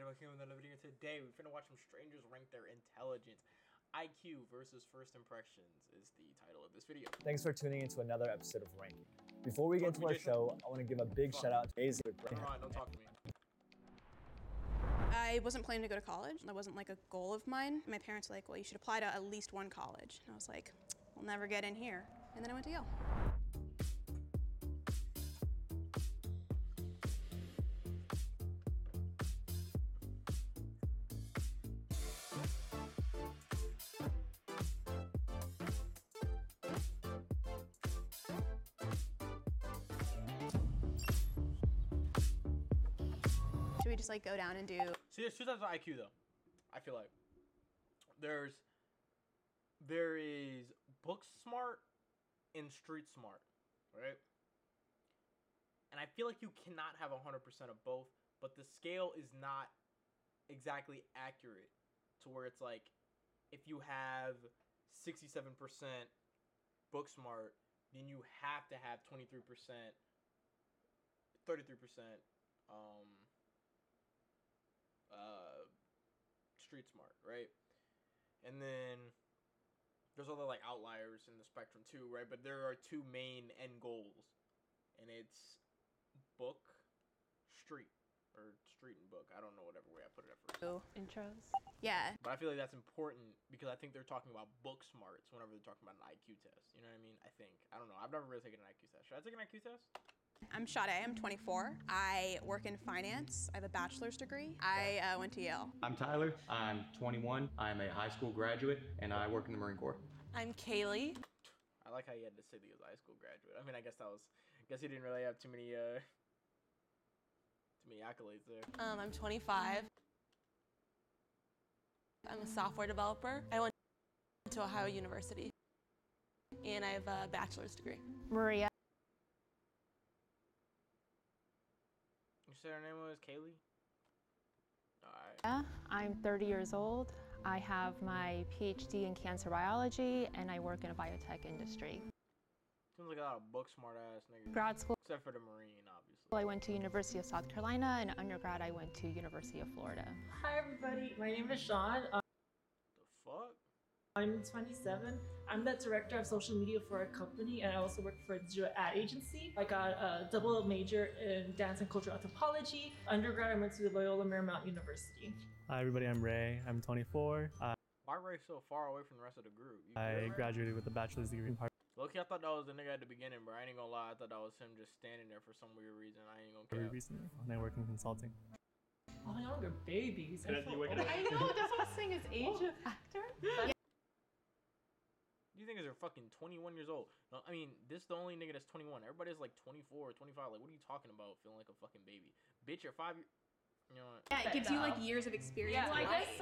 back here with another video. Today we're finna watch some strangers rank their intelligence. IQ versus first impressions is the title of this video. Thanks for tuning into another episode of Ranking. Before we get into our show, I want to give a big shout out to Daisy. Don't talk to me. I wasn't planning to go to college. That wasn't like a goal of mine. My parents were like, well, you should apply to at least one college. And I was like, we'll never get in here. And then I went to Yale. Should we just like go down and do? See, there's two types of IQ though. I feel like there is book smart and street smart, right? And I feel like you cannot have 100% of both, but the scale is not exactly accurate to where it's like if you have 67% book smart, then you have to have 23%, 33%. Street smart, right? And then there's other like outliers in the spectrum too, right? But there are two main end goals, and it's book, street, or street and book. I don't know whatever way I put it at first. Intros. Yeah. But I feel like that's important because I think they're talking about book smarts whenever they're talking about an IQ test. You know what I mean? I think. I don't know. I've never really taken an IQ test. Should I take an IQ test? I'm Sade. I'm 24. I work in finance. I have a bachelor's degree. I went to Yale. I'm Tyler. I'm 21. I'm a high school graduate, and I work in the Marine Corps. I'm Kaylee. I like how you had to say that he was a high school graduate. I mean, I guess he didn't really have too many accolades there. I'm 25. I'm a software developer. I went to Ohio University, and I have a bachelor's degree. Maria. You said her name was Kaylee? Alright. Yeah, I'm 30 years old. I have my PhD in cancer biology, and I work in a biotech industry. Seems like a lot of book smart ass niggas. Grad school, Except for the Marine, obviously. I went to University of South Carolina, and undergrad I went to University of Florida. Hi everybody, my name is Sean. The fuck? I'm 27. I'm the director of social media for a company, and I also work for a digital ad agency. I got a double major in dance and cultural anthropology. Undergrad, I went to Loyola Marymount University. Hi everybody, I'm Ray. I'm 24. Why Ray so far away from the rest of the group? I graduated with a bachelor's degree in Loki, I thought that was the nigga at the beginning, bro. I ain't gonna lie. I thought that was him just standing there for some weird reason. I ain't gonna care. recently, and I work in consulting. Oh, younger babies. I know, that's what I was saying, is age a factor? Yeah. You think they're fucking 21 years old? No, I mean, this is the only nigga that's 21. Everybody's like 24 or 25. Like, what are you talking about feeling like a fucking baby? Bitch, you're 5 years... You know what? Yeah, it gives you like years of experience. Yeah, well, I guess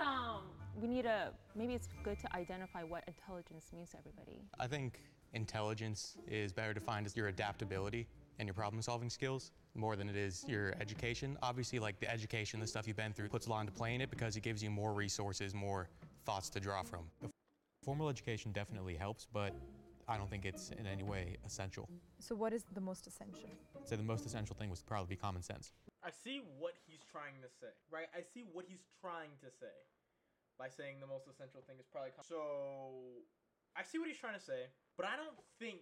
We need maybe it's good to identify what intelligence means to everybody. I think intelligence is better defined as your adaptability and your problem-solving skills more than it is your education. Obviously, like the education, the stuff you've been through, puts a lot into play in it because it gives you more resources, more thoughts to draw from. Formal education definitely helps, but I don't think it's in any way essential. So what is the most essential? So the most essential thing would probably be common sense. I see what he's trying to say, right? I see what he's trying to say by saying the most essential thing is probably so I see what he's trying to say, but I don't think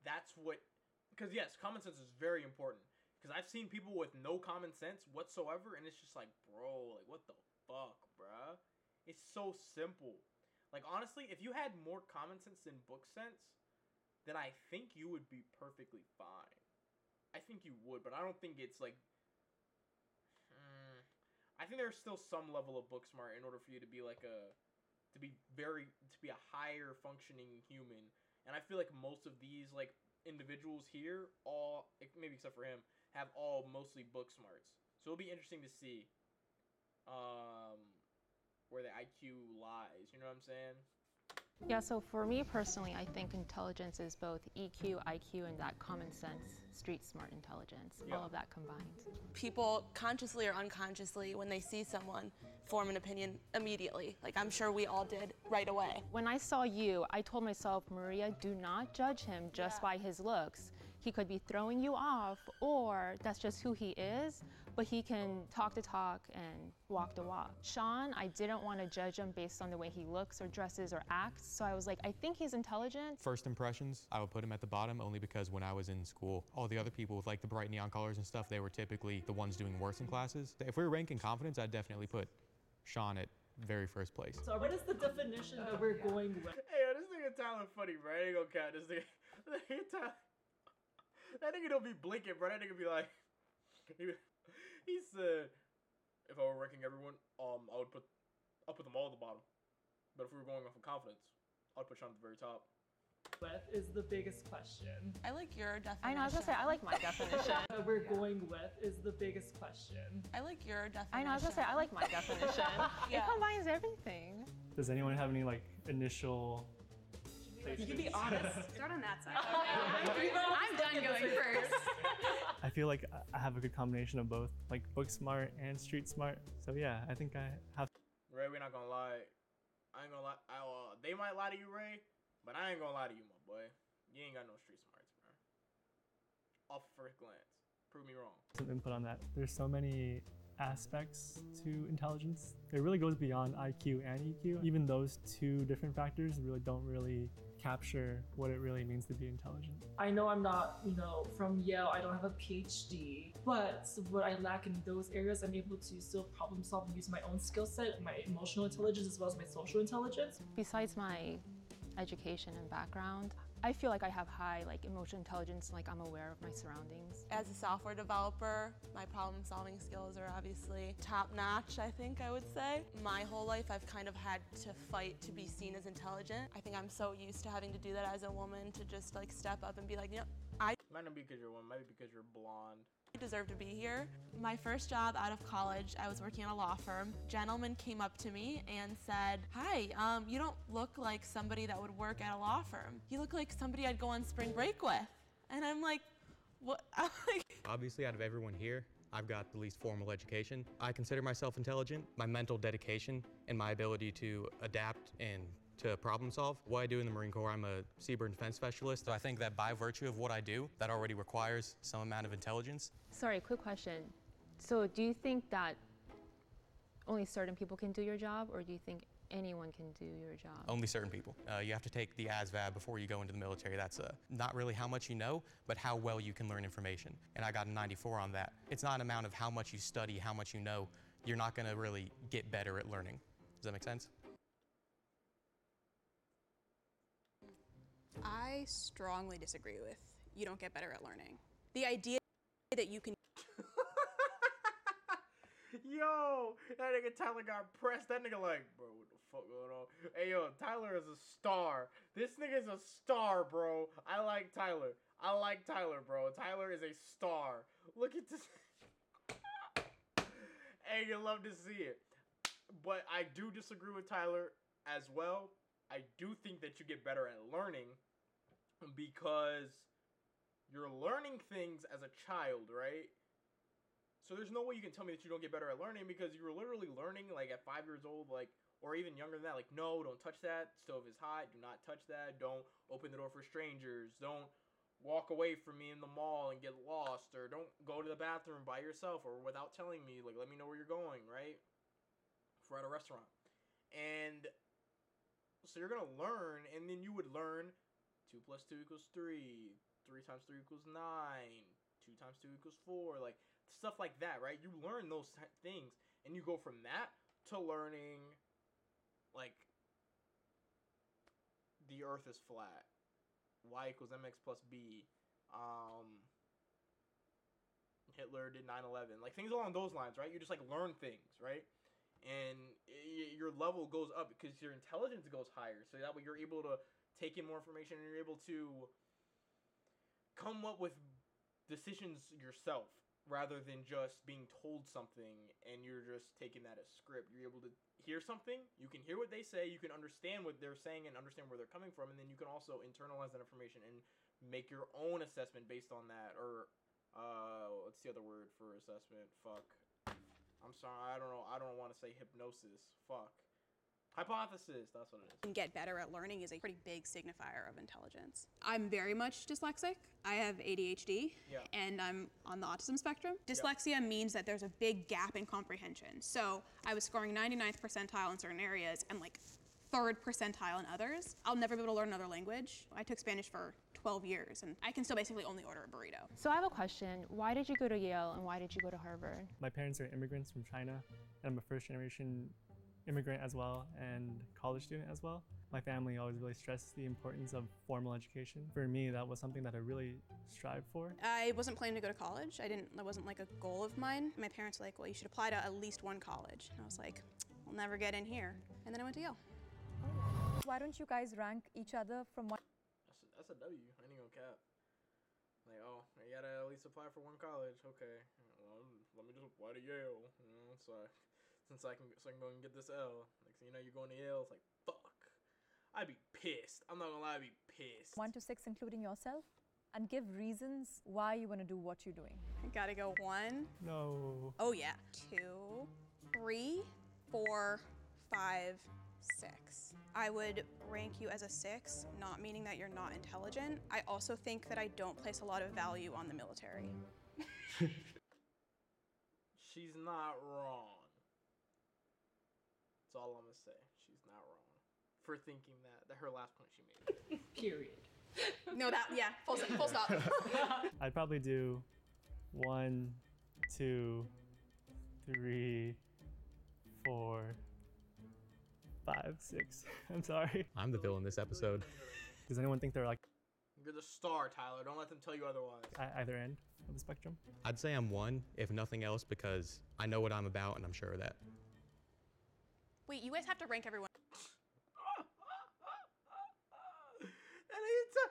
that's what, because yes, common sense is very important, because I've seen people with no common sense whatsoever, and it's just like, bro, like, what the fuck, bruh? It's so simple. Like, honestly, if you had more common sense than book sense, then I think you would be perfectly fine. I think you would, but I don't think it's like... I think there's still some level of book smart in order for you to be like to be a higher functioning human. And I feel like most of these like individuals here, all, maybe except for him, have all mostly book smarts. So it'll be interesting to see where the IQ lies, you know what I'm saying? Yeah, so for me personally, I think intelligence is both EQ, IQ, and that common sense, street smart intelligence, all of that combined. People consciously or unconsciously, when they see someone, form an opinion immediately. Like I'm sure we all did right away. When I saw you, I told myself, Maria, do not judge him just by his looks. He could be throwing you off, or that's just who he is, but he can talk the talk and walk the walk. Sean, I didn't want to judge him based on the way he looks or dresses or acts, so I was like, I think he's intelligent. First impressions, I would put him at the bottom only because when I was in school, all the other people with like the bright neon colors and stuff, they were typically the ones doing worse in classes. If we were ranking confidence, I'd definitely put Sean at very first place. So what is the definition that we're going with? Hey, yo, this nigga Tyler funny, bro. I ain't gonna count this nigga. That nigga don't be blinking, bro. That nigga be like, he said, if I were ranking everyone, I'll put them all at the bottom. But if we were going off of confidence, I'd put Sean at the very top. With is the biggest question. I like your definition. I know, I was gonna say, I like my definition. That we're going with is the biggest question. I like your definition. I know, I was gonna say, I like my definition. Yeah. It combines everything. Does anyone have any like initial? You can be honest. Start on that side. I'm done going first. I feel like I have a good combination of both, like book smart and street smart. So yeah, I think I have. Ray, we're not gonna lie. I ain't gonna lie. They might lie to you, Ray, but I ain't gonna lie to you, my boy. You ain't got no street smarts, bro. Off first glance. Prove me wrong. Some input on that. There's so many aspects to intelligence. It really goes beyond IQ and EQ. Even those two different factors really don't capture what it really means to be intelligent. I know I'm not, from Yale, I don't have a PhD, but what I lack in those areas, I'm able to still problem solve and use my own skill set, my emotional intelligence as well as my social intelligence. Besides my education and background, I feel like I have high emotional intelligence, I'm aware of my surroundings. As a software developer, my problem solving skills are obviously top notch, I think I would say. My whole life I've kind of had to fight to be seen as intelligent. I think I'm so used to having to do that as a woman to just step up and be like, I Might not be because you're a woman, might be because you're blonde. deserve to be here. My first job out of college, I was working at a law firm. Gentleman came up to me and said, "Hi, you don't look like somebody that would work at a law firm. You look like somebody I'd go on spring break with." And I'm like, what? Obviously, out of everyone here, I've got the least formal education. I consider myself intelligent. My mental dedication and my ability to adapt and to problem solve. What I do in the Marine Corps, I'm a seabird defense specialist. So I think that by virtue of what I do, that already requires some amount of intelligence. Sorry, quick question. So do you think that only certain people can do your job, or do you think anyone can do your job? Only certain people. You have to take the ASVAB before you go into the military. That's not really how much you know, but how well you can learn information. And I got a 94 on that. It's not an amount of how much you study, how much you know. You're not gonna really get better at learning. Does that make sense? I strongly disagree with you don't get better at learning. The idea that you can Yo, that nigga Tyler got pressed. That nigga like, bro, what the fuck going on? Hey, yo, Tyler is a star. This nigga's a star, bro. I like Tyler. Bro. Tyler is a star. Look at this. Hey, you love to see it. But I do disagree with Tyler as well. I do think that you get better at learning because you're learning things as a child, right? So there's no way you can tell me that you don't get better at learning because you were literally learning at 5 years old, or even younger than that. No, don't touch that. Stove is hot. Do not touch that. Don't open the door for strangers. Don't walk away from me in the mall and get lost, or don't go to the bathroom by yourself or without telling me. Let me know where you're going, right? If we're at a restaurant. And so you're going to learn, and then you would learn 2 + 2 = 3, 3 × 3 = 9, 2 × 2 = 4, stuff like that, right? You learn those things, and you go from that to learning, the Earth is flat, Y = mx + b, Hitler did 9/11, things along those lines, right? You just learn things, right? And your level goes up because your intelligence goes higher, so that way you're able to take in more information and you're able to come up with decisions yourself rather than just being told something and you're just taking that as script. You're able to hear something, you can hear what they say, you can understand what they're saying and understand where they're coming from, and then you can also internalize that information and make your own assessment based on that. Or what's the other word for assessment? Fuck. I'm sorry, I don't know. I don't want to say hypnosis. Fuck. Hypothesis, that's what it is. And get better at learning is a pretty big signifier of intelligence. I'm very much dyslexic. I have ADHD, Yeah. and I'm on the autism spectrum. Dyslexia means that there's a big gap in comprehension. So I was scoring 99th percentile in certain areas and like 3rd percentile in others. I'll never be able to learn another language. I took Spanish for 12 years, and I can still basically only order a burrito. So I have a question. Why did you go to Yale and why did you go to Harvard? My parents are immigrants from China, and I'm a first generation immigrant as well and college student as well. My family always really stressed the importance of formal education. For me, that was something that I really strived for. I wasn't planning to go to college. That wasn't like a goal of mine. My parents were like, well, you should apply to at least one college. And I was like, I'll never get in here. And then I went to Yale. Why don't you guys rank each other from one? That's a W. I ain't gonna cap. Like, oh, you gotta at least apply for one college. Okay, well, let me just apply to Yale. You know, so I can go and get this L. Like, so, you know, you're going to Yale. It's like, fuck. I'd be pissed. I'm not gonna lie, I'd be pissed. 1 to 6, including yourself, and give reasons why you want to do what you're doing. I gotta go 1. No. Oh yeah. 2, 3, 4, 5, 6. I would rank you as a 6, not meaning that you're not intelligent. I also think that I don't place a lot of value on the military. She's not wrong. That's all I'm gonna say. She's not wrong for thinking that her last point she made. Period. No, full stop. I'd probably do 1, 2, 3, 4, 5, 6. I'm sorry. I'm the villain this episode. Does anyone think they're like You're the star, Tyler. Don't let them tell you otherwise. either end of the spectrum? I'd say I'm 1, if nothing else, because I know what I'm about and I'm sure of that. Wait, you guys have to rank everyone.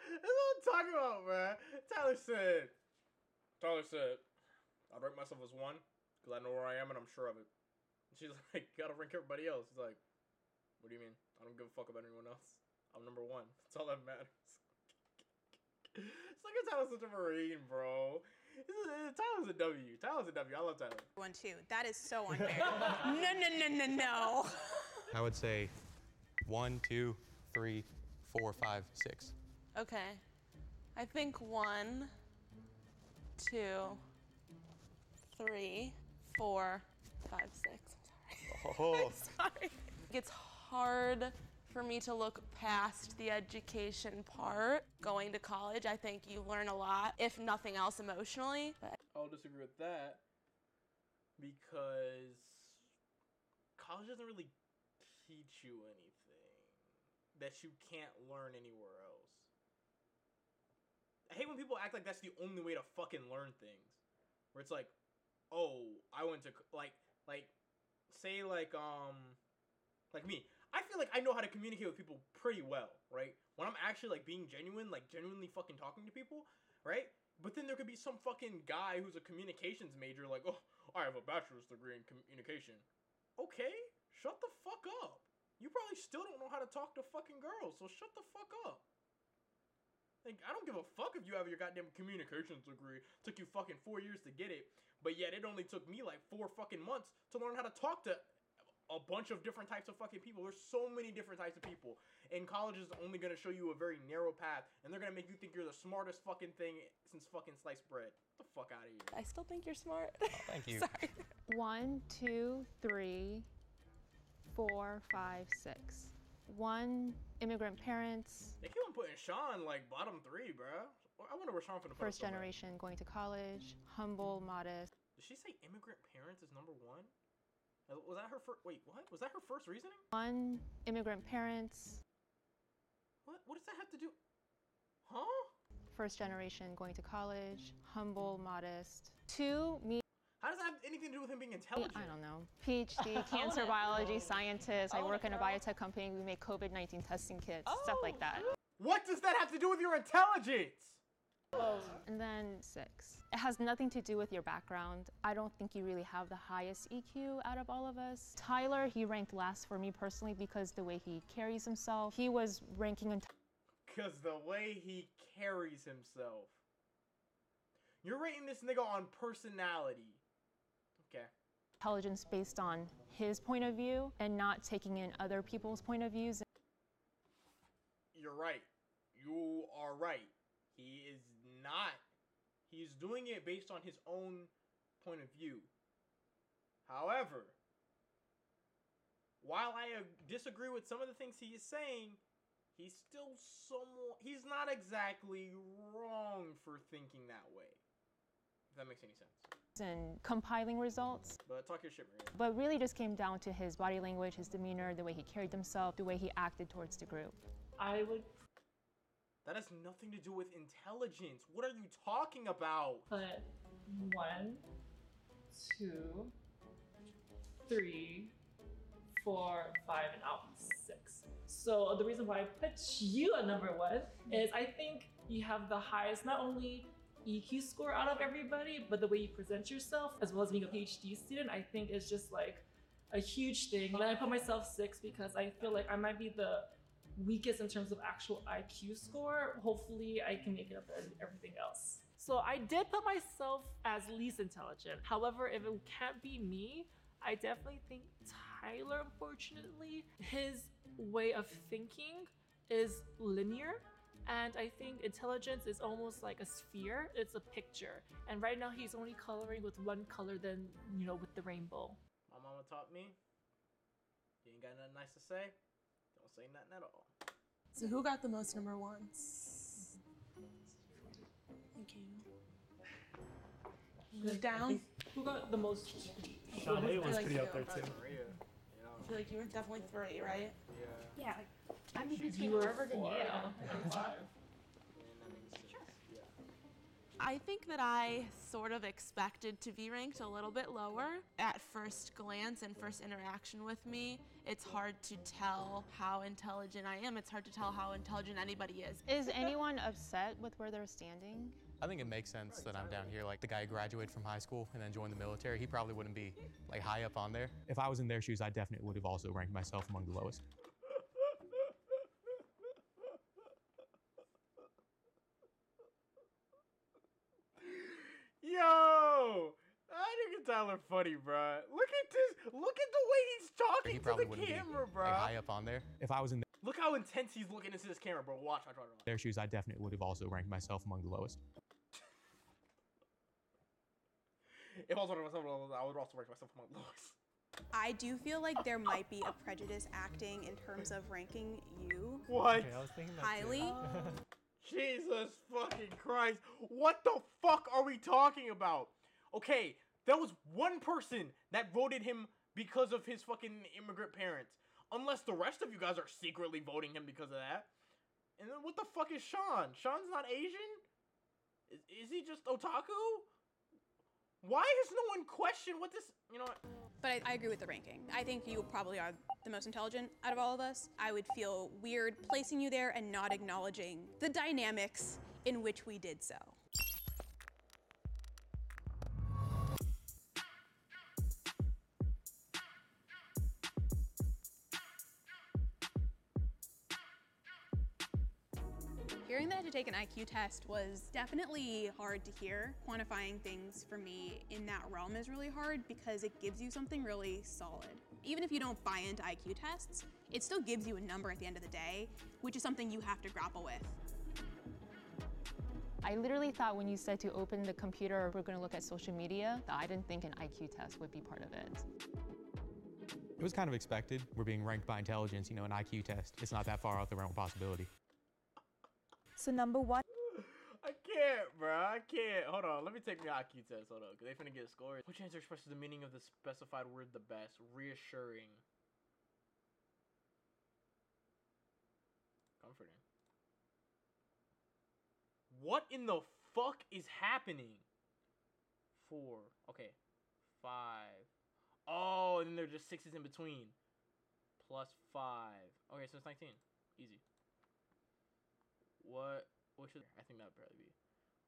That's what I'm talking about, man. Tyler said, I'd rank myself as 1, because I know where I am and I'm sure of it. And she's like, gotta rank everybody else. He's like, what do you mean? I don't give a fuck about anyone else. I'm number 1. That's all that matters. It's like Tyler's such a Marine, bro. Tyler's a W. Tyler's a W. I love Tyler. 1, 2. That is so unfair. No. I would say 1, 2, 3, 4, 5, 6. Okay. I think 1, 2, 3, 4, 5, 6. Oh. I'm sorry. It's hard for me to look past the education part. Going to college, I think you learn a lot, if nothing else emotionally. But I'll disagree with that because college doesn't really teach you anything that you can't learn anywhere else. I hate when people act like that's the only way to fucking learn things. Where it's like, oh, I went to say like me. I feel like I know how to communicate with people pretty well, right? When I'm actually like being genuine, like genuinely fucking talking to people, right? But then there could be some fucking guy who's a communications major like, oh, I have a bachelor's degree in communication. Okay, shut the fuck up. You probably still don't know how to talk to fucking girls, so shut the fuck up. Like, I don't give a fuck if you have your goddamn communications degree. Took you fucking 4 years to get it, but yet it only took me like 4 fucking months to learn how to talk to a bunch of different types of fucking people. There's so many different types of people. And college is only going to show you a very narrow path, and they're going to make you think you're the smartest fucking thing since fucking sliced bread. Get the fuck out of here. I still think you're smart. Oh, thank you. Sorry. 1, 2, 3, 4, 5, 6. 1, immigrant parents. They keep on putting Sean like bottom 3, bro. I wonder where Sean finna put First us somewhere. generation going to college, humble, modest. Did she say immigrant parents is number 1? Was that her first? Wait, what? Was that her first reasoning? 1, immigrant parents. What does that have to do? Huh? First generation going to college, humble, modest. 2, me. How does that have anything to do with him being intelligent? I don't know. PhD, cancer biology scientist. I work in a biotech company. We make COVID-19 testing kits, stuff like that. What does that have to do with your intelligence? And then 6. It has nothing to do with your background. I don't think you really have the highest EQ out of all of us. Tyler, he ranked last for me personally because the way he carries himself. He was ranking in. Because the way he carries himself. You're rating this nigga on personality. Okay. Intelligence based on his point of view and not taking in other people's point of views. You're right. You are right. He is not. He's doing it based on his own point of view. However, while I disagree with some of the things he is saying, he's still somewhat. He's not exactly wrong for thinking that way. If that makes any sense. And compiling results. But talk your shit, Maria. But really just came down to his body language, his demeanor, the way he carried himself, the way he acted towards the group. I would That has nothing to do with intelligence. What are you talking about? put 1, 2, 3, 4, 5, and out 6. So the reason why I put you at number 1 is I think you have the highest, not only EQ score out of everybody, but the way you present yourself, as well as being a PhD student, I think is just like a huge thing. And I put myself 6 because I feel like I might be the weakest in terms of actual IQ score. Hopefully I can make it up in everything else. So I did put myself as least intelligent. However, if it can't be me, I definitely think Tyler, unfortunately, his way of thinking is linear. And I think intelligence is almost like a sphere. It's a picture. And right now he's only coloring with one color than, with the rainbow. My mama taught me, you ain't got nothing nice to say, don't say nothing at all. So who got the most number 1s? Thank you. Move down. Who got the most? Sean A was like pretty you. up there too. Maria, I feel like you were definitely 3, right? yeah. Yeah, I'm between You were Harvard and 4. Yale. And that makes sense. Yeah. I think that I sort of expected to be ranked a little bit lower. At first glance and first interaction with me, it's hard to tell how intelligent I am. It's hard to tell how intelligent anybody is. Is anyone upset with where they're standing? I think it makes sense that I'm down here. Like the guy who graduated from high school and then joined the military, he probably wouldn't be like high up on there. If I was in their shoes, I definitely would have also ranked myself among the lowest. Yo! I think Tyler funny, bruh. Look at this. Look at the way he's talking He to probably the wouldn't camera, be bruh. like high up on there. If I was in Look how intense he's looking into this camera, bro. Watch. their shoes, I definitely would have also ranked myself among the lowest. If I was one of myself, I would also rank myself among the lowest. I do feel like there might be a prejudice acting in terms of ranking you What? Okay, I was thinking that too. highly. Jesus fucking Christ. What the fuck are we talking about? Okay, there was one person that voted him because of his fucking immigrant parents. Unless the rest of you guys are secretly voting him because of that. And then what the fuck is Sean? Sean's not Asian? Is he just otaku? Why has no one questioned what this... You know what? But I agree with the ranking. I think you probably are the most intelligent out of all of us. I would feel weird placing you there and not acknowledging the dynamics in which we did so. Hearing that I had to take an IQ test was definitely hard to hear. Quantifying things for me in that realm is really hard because it gives you something really solid. Even if you don't buy into IQ tests, it still gives you a number at the end of the day, which is something you have to grapple with. I literally thought when you said to open the computer or we're going to look at social media, that I didn't think an IQ test would be part of it. It was kind of expected. We're being ranked by intelligence, an IQ test. It's not that far out the realm of possibility. So number 1. I can't, bro. I can't. Hold on. Let me take my IQ test. Hold on. Because they finna get scores. Which answer expresses the meaning of the specified word the best? Reassuring. Comforting. What in the fuck is happening? 4. Okay. 5. Oh, and then there are just 6s in between. Plus 5. Okay, so it's 19. Easy. What should I think that would probably be?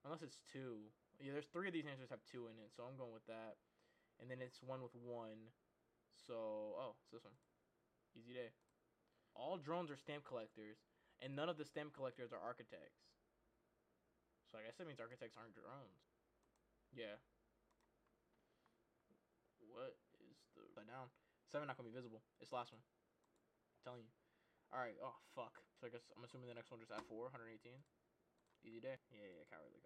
Unless it's 2. Yeah, there's 3 of these answers have 2 in it, so I'm going with that. And then it's 1 with 1. So, it's this one. Easy day. All drones are stamp collectors, and none of the stamp collectors are architects. So I guess that means architects aren't drones. Yeah. What is down. 7 not gonna be visible. It's the last one. I'm telling you. Alright, oh fuck. So I guess I'm assuming the next one just add 4, 118. Easy day. Yeah, cowardly.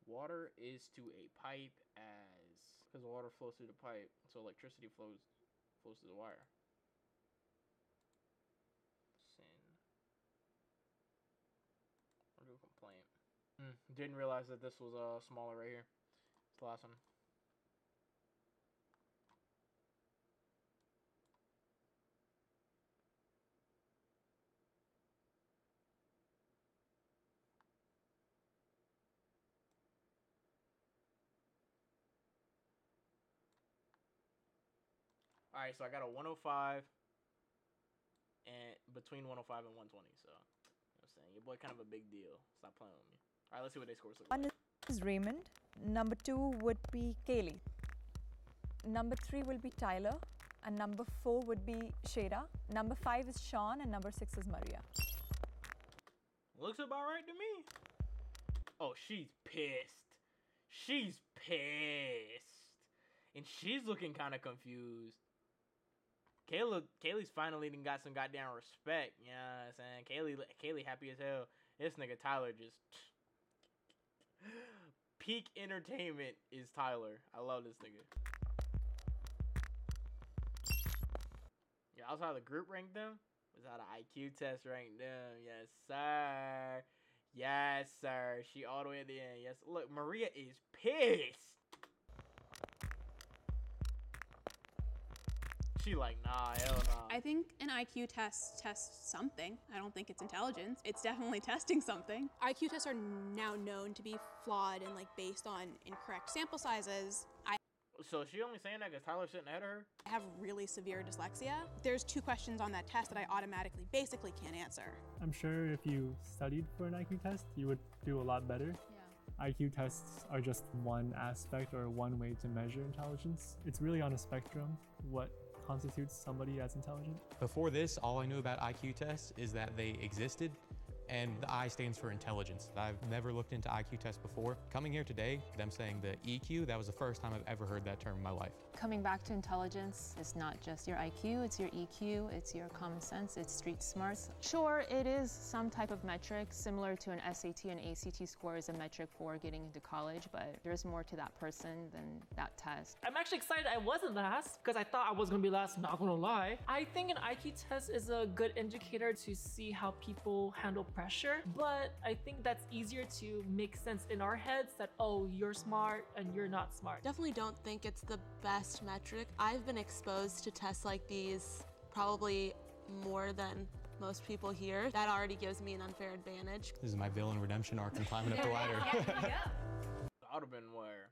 Water is to a pipe as, because water flows through the pipe, so electricity flows through the wire. Sin. I'll do a complaint. Didn't realize that this was smaller right here. It's the last one. All right, so I got a 105 and between 105 and 120. So, you know what I'm saying, your boy kind of a big deal. Stop playing with me. All right, let's see what they scores look like. One is Raymond. Number 2 would be Kaylee. Number 3 will be Tyler. And number 4 would be Shada. Number 5 is Sean. And number 6 is Maria. Looks about right to me. Oh, she's pissed. She's pissed. And she's looking kind of confused. Kaylee's finally got some goddamn respect. You know what I'm saying? Kaylee happy as hell. This nigga Tyler just peak entertainment is Tyler. I love this nigga. Yeah, that's how the group ranked them. Was how the IQ test ranked them. Yes, sir. Yes, sir. She all the way at the end. Yes. Look, Maria is pissed. She like, nah, hell nah. I think an IQ test tests something. I don't think it's intelligence. It's definitely testing something. IQ tests are now known to be flawed and like based on incorrect sample sizes. So is she only saying that because Tyler's sitting ahead of her? I have really severe dyslexia. There's 2 questions on that test that I automatically basically can't answer. I'm sure if you studied for an IQ test, you would do a lot better. Yeah. IQ tests are just one aspect or one way to measure intelligence. It's really on a spectrum. What constitutes somebody as intelligent? Before this, all I knew about IQ tests is that they existed, and the I stands for intelligence. I've never looked into IQ tests before. Coming here today, them saying the EQ, that was the first time I've ever heard that term in my life. Coming back to intelligence, it's not just your IQ, it's your EQ, it's your common sense, it's street smarts. Sure, it is some type of metric, similar to an SAT and ACT score is a metric for getting into college, but there's more to that person than that test. I'm actually excited I wasn't last because I thought I was gonna be last, not gonna lie. I think an IQ test is a good indicator to see how people handle pressure, but I think that's easier to make sense in our heads that, oh, you're smart and you're not smart. Definitely don't think it's the best metric. I've been exposed to tests like these probably more than most people here. That already gives me an unfair advantage. This is my villain redemption arc and climbing up the ladder. I would have been where?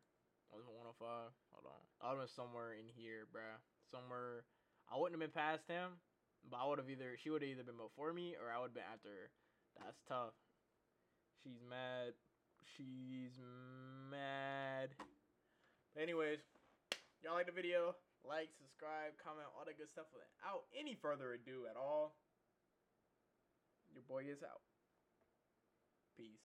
Was it 105? Hold on. I would have been somewhere in here, bruh. Somewhere. I wouldn't have been past him, but she would have either been before me or I would have been after her. That's tough. She's mad. But anyways, y'all like the video? Like, subscribe, comment, all that good stuff. Without any further ado at all, your boy is out. Peace.